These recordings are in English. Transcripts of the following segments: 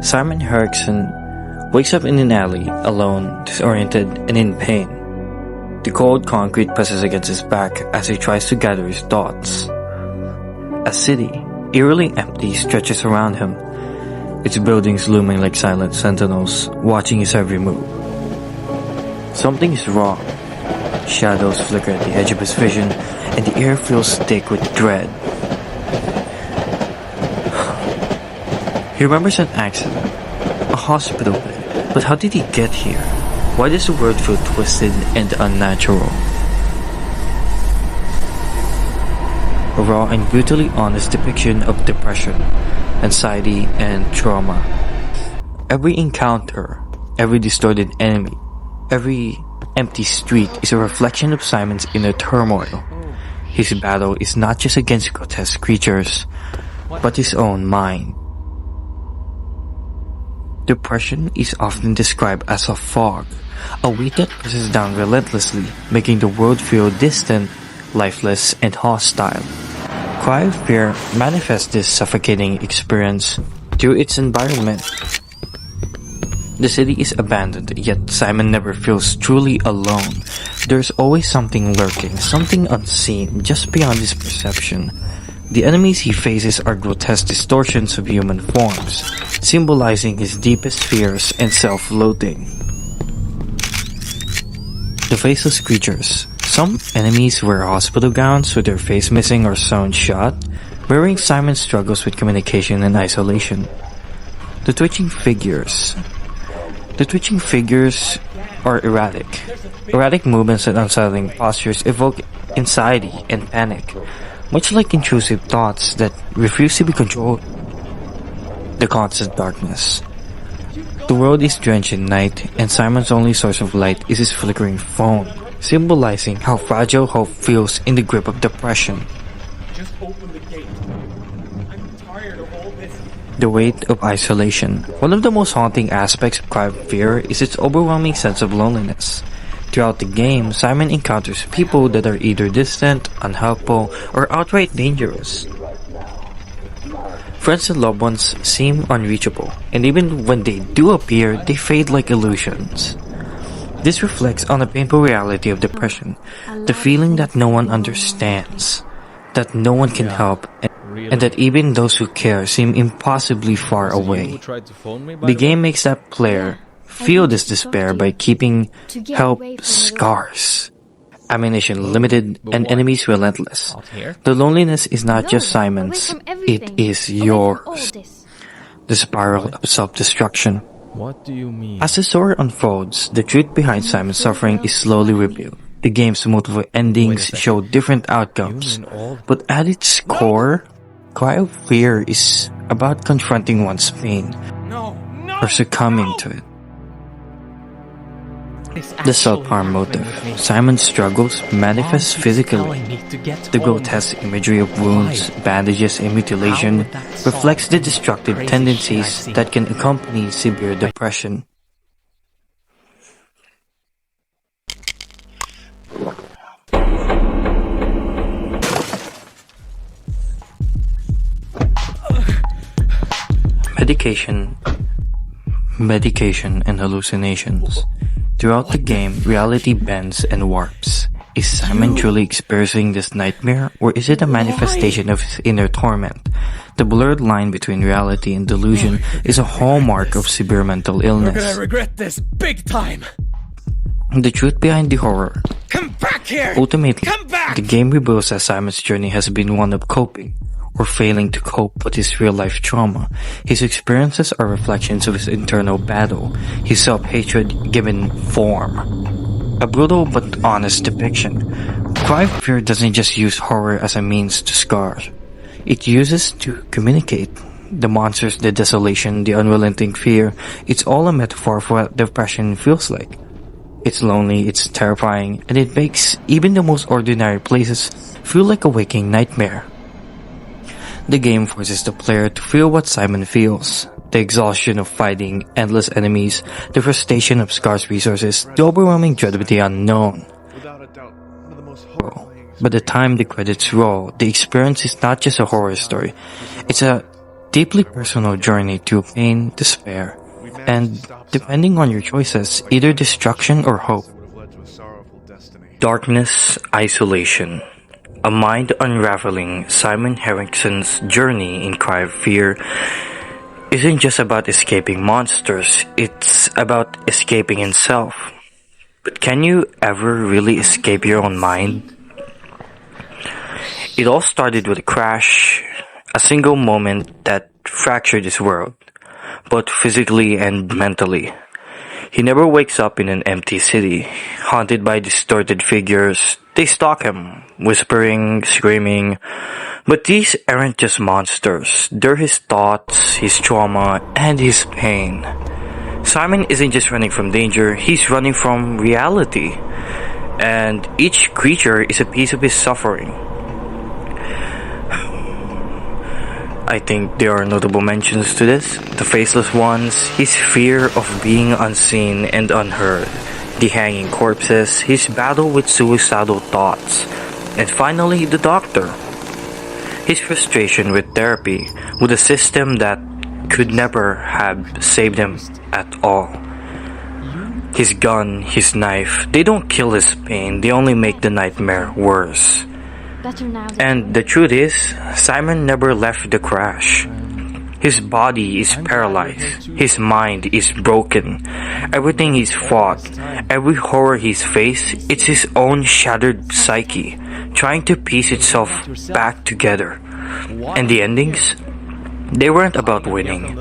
Simon Erickson wakes up in an alley, alone, disoriented, and in pain. The cold concrete presses against his back as he tries to gather his thoughts. A city, eerily empty, stretches around him, its buildings looming like silent sentinels, watching his every move. Something is wrong. Shadows flicker at the edge of his vision, and the air feels thick with dread. He remembers an accident, a hospital bed, but how did he get here? Why does the world feel twisted and unnatural? A raw and brutally honest depiction of depression, anxiety, and trauma. Every encounter, every distorted enemy, every empty street is a reflection of Simon's inner turmoil. His battle is not just against grotesque creatures, but his own mind. Depression is often described as a fog, a weight that presses down relentlessly, making the world feel distant, lifeless, and hostile. Cry of Fear manifests this suffocating experience through its environment. The city is abandoned, yet Simon never feels truly alone. There's always something lurking, something unseen, just beyond his perception. The enemies he faces are grotesque distortions of human forms, symbolizing his deepest fears and self-loathing. The faceless creatures. Some enemies wear hospital gowns with their face missing or sewn shut, mirroring Simon's struggles with communication and isolation. The twitching figures. The twitching figures are erratic. Erratic movements and unsettling postures evoke anxiety and panic, much like intrusive thoughts that refuse to be controlled. The constant darkness. The world is drenched in night, and Simon's only source of light is his flickering phone, symbolizing how fragile hope feels in the grip of depression. Just open the gate. I'm tired of all this. The weight of isolation. One of the most haunting aspects of Cry of Fear is its overwhelming sense of loneliness. Throughout the game, Simon encounters people that are either distant, unhelpful, or outright dangerous. Friends and loved ones seem unreachable, and even when they do appear, they fade like illusions. This reflects on the painful reality of depression, the feeling that no one understands, that no one can help, and that even those who care seem impossibly far away. The game makes that player feel this despair by keeping help scarce, ammunition limited, and enemies relentless. The loneliness is not just Simon's, it is yours. The spiral of self-destruction. What do you mean? As the story unfolds, the truth behind Simon's suffering is slowly revealed. The game's multiple endings show different outcomes, but at its core, Cry of Fear is about confronting one's pain or succumbing to it. The self-harm motive. Simon's struggles manifest physically. The grotesque imagery of wounds, bandages, and mutilation reflects the destructive tendencies that can accompany severe depression. Medication, and hallucinations. Throughout the game, reality bends and warps. Is Simon truly experiencing this nightmare, or is it a manifestation of his inner torment? The blurred line between reality and delusion is a hallmark of severe mental illness. You're gonna regret this big time. The truth behind the horror. Come back here! Ultimately, Come back! the game reveals that Simon's journey has been one of coping, or failing to cope with his real-life trauma. His experiences are reflections of his internal battle, his self-hatred given form. A brutal but honest depiction. Cry of Fear doesn't just use horror as a means to scar. It uses to communicate. The monsters, the desolation, the unrelenting fear, it's all a metaphor for what depression feels like. It's lonely, it's terrifying, and it makes even the most ordinary places feel like a waking nightmare. The game forces the player to feel what Simon feels. The exhaustion of fighting endless enemies, the frustration of scarce resources, the overwhelming dread of the unknown. By the time the credits roll, the experience is not just a horror story. It's a deeply personal journey through pain, despair, and, depending on your choices, either destruction or hope. Darkness, isolation. A mind unraveling, Simon Henrikson's journey in Cry of Fear isn't just about escaping monsters, it's about escaping himself. But can you ever really escape your own mind? It all started with a crash, a single moment that fractured his world, both physically and mentally. He never wakes up in an empty city, haunted by distorted figures. They stalk him, whispering, screaming. But these aren't just monsters. They're his thoughts, his trauma, and his pain. Simon isn't just running from danger, he's running from reality. And each creature is a piece of his suffering. I think there are notable mentions to this. The faceless ones, his fear of being unseen and unheard, the hanging corpses, his battle with suicidal thoughts, and finally the doctor. His frustration with therapy, with a system that could never have saved him at all. His gun, his knife, they don't kill his pain, they only make the nightmare worse. And the truth is, Simon never left the crash. His body is paralyzed. His mind is broken. Everything he's fought, every horror he's faced, it's his own shattered psyche, trying to piece itself back together. And the endings? They weren't about winning.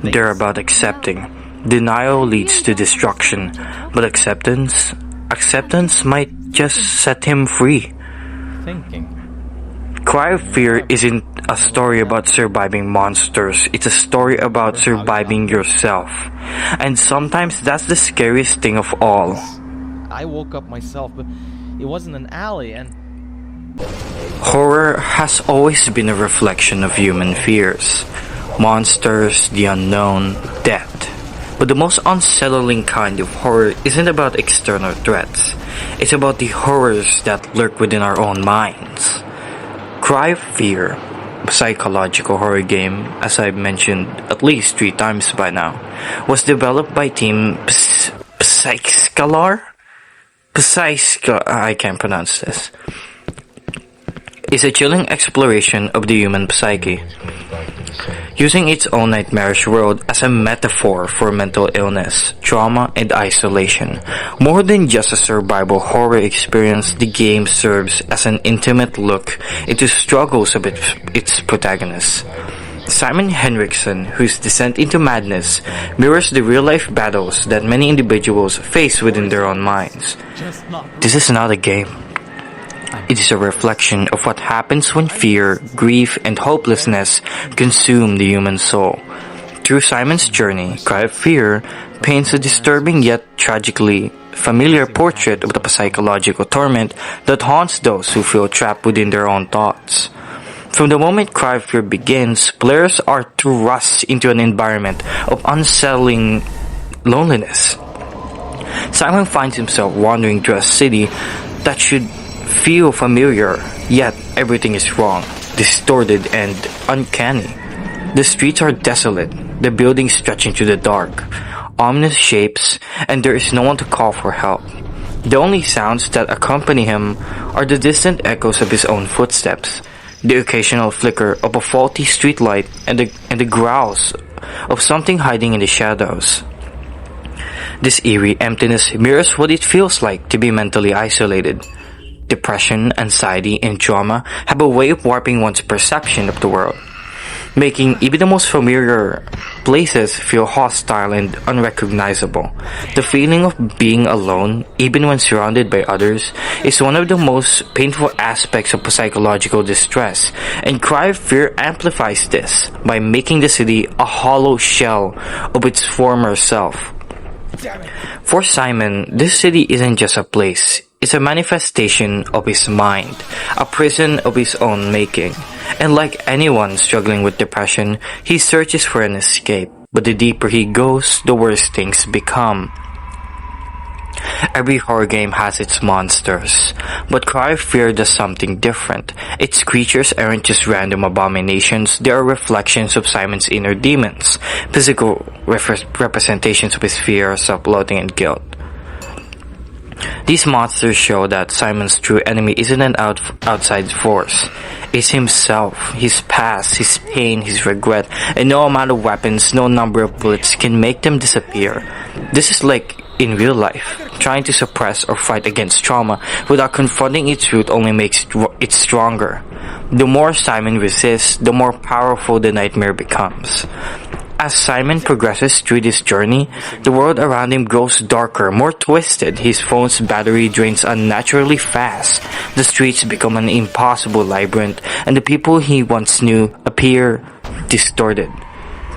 They're about accepting. Denial leads to destruction, but acceptance might just set him free. Cry of Fear isn't a story about surviving monsters, it's a story about surviving yourself. And sometimes that's the scariest thing of all. I woke up myself, but it wasn't an alley, and Horror has always been a reflection of human fears. Monsters, the unknown, death. But the most unsettling kind of horror isn't about external threats. It's about the horrors that lurk within our own minds. Cry of Fear, a psychological horror game, as I've mentioned at least 3 times by now, was developed by Team Psyscalar? I can't pronounce this. It's a chilling exploration of the human psyche, using its own nightmarish world as a metaphor for mental illness, trauma, and isolation. More than just a survival horror experience, the game serves as an intimate look into struggles of its protagonists. Simon Henriksen, whose descent into madness mirrors the real-life battles that many individuals face within their own minds. This is not a game. It is a reflection of what happens when fear, grief, and hopelessness consume the human soul. Through Simon's journey, Cry of Fear paints a disturbing yet tragically familiar portrait of the psychological torment that haunts those who feel trapped within their own thoughts. From the moment Cry of Fear begins, players are thrust into an environment of unsettling loneliness. Simon finds himself wandering through a city that should feel familiar, yet everything is wrong, distorted, and uncanny. The streets are desolate, the buildings stretch into the dark, ominous shapes, and there is no one to call for help. The only sounds that accompany him are the distant echoes of his own footsteps, the occasional flicker of a faulty streetlight, and the growls of something hiding in the shadows. This eerie emptiness mirrors what it feels like to be mentally isolated. Depression, anxiety, and trauma have a way of warping one's perception of the world, making even the most familiar places feel hostile and unrecognizable. The feeling of being alone, even when surrounded by others, is one of the most painful aspects of psychological distress, and Cry of Fear amplifies this by making the city a hollow shell of its former self. For Simon, this city isn't just a place. It's a manifestation of his mind, a prison of his own making. And like anyone struggling with depression, he searches for an escape. But the deeper he goes, the worse things become. Every horror game has its monsters, but Cry of Fear does something different. Its creatures aren't just random abominations, they are reflections of Simon's inner demons, physical representations of his fear, self-loathing, and guilt. These monsters show that Simon's true enemy isn't an outside force. It's himself, his past, his pain, his regret, and no amount of weapons, no number of bullets can make them disappear. This is like in real life. Trying to suppress or fight against trauma without confronting its root only makes it stronger. The more Simon resists, the more powerful the nightmare becomes. As Simon progresses through this journey, the world around him grows darker, more twisted. His phone's battery drains unnaturally fast. The streets become an impossible labyrinth, and the people he once knew appear distorted,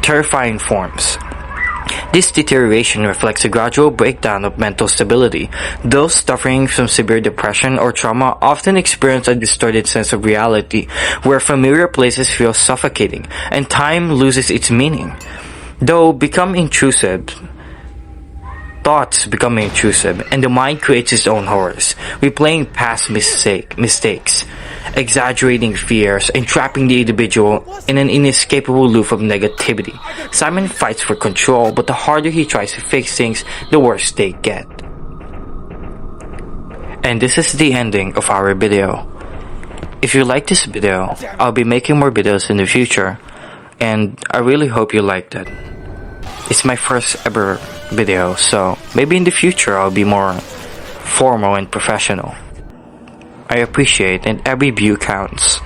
terrifying forms. This deterioration reflects a gradual breakdown of mental stability. Those suffering from severe depression or trauma often experience a distorted sense of reality, where familiar places feel suffocating, and time loses its meaning. Thoughts become intrusive, and the mind creates its own horrors, replaying past mistakes, exaggerating fears, and trapping the individual in an inescapable loop of negativity. Simon fights for control, but the harder he tries to fix things, the worse they get. And this is the ending of our video. If you like this video, I'll be making more videos in the future, and I really hope you liked it. It's my first ever video, so maybe in the future I'll be more formal and professional. I appreciate, and every view counts.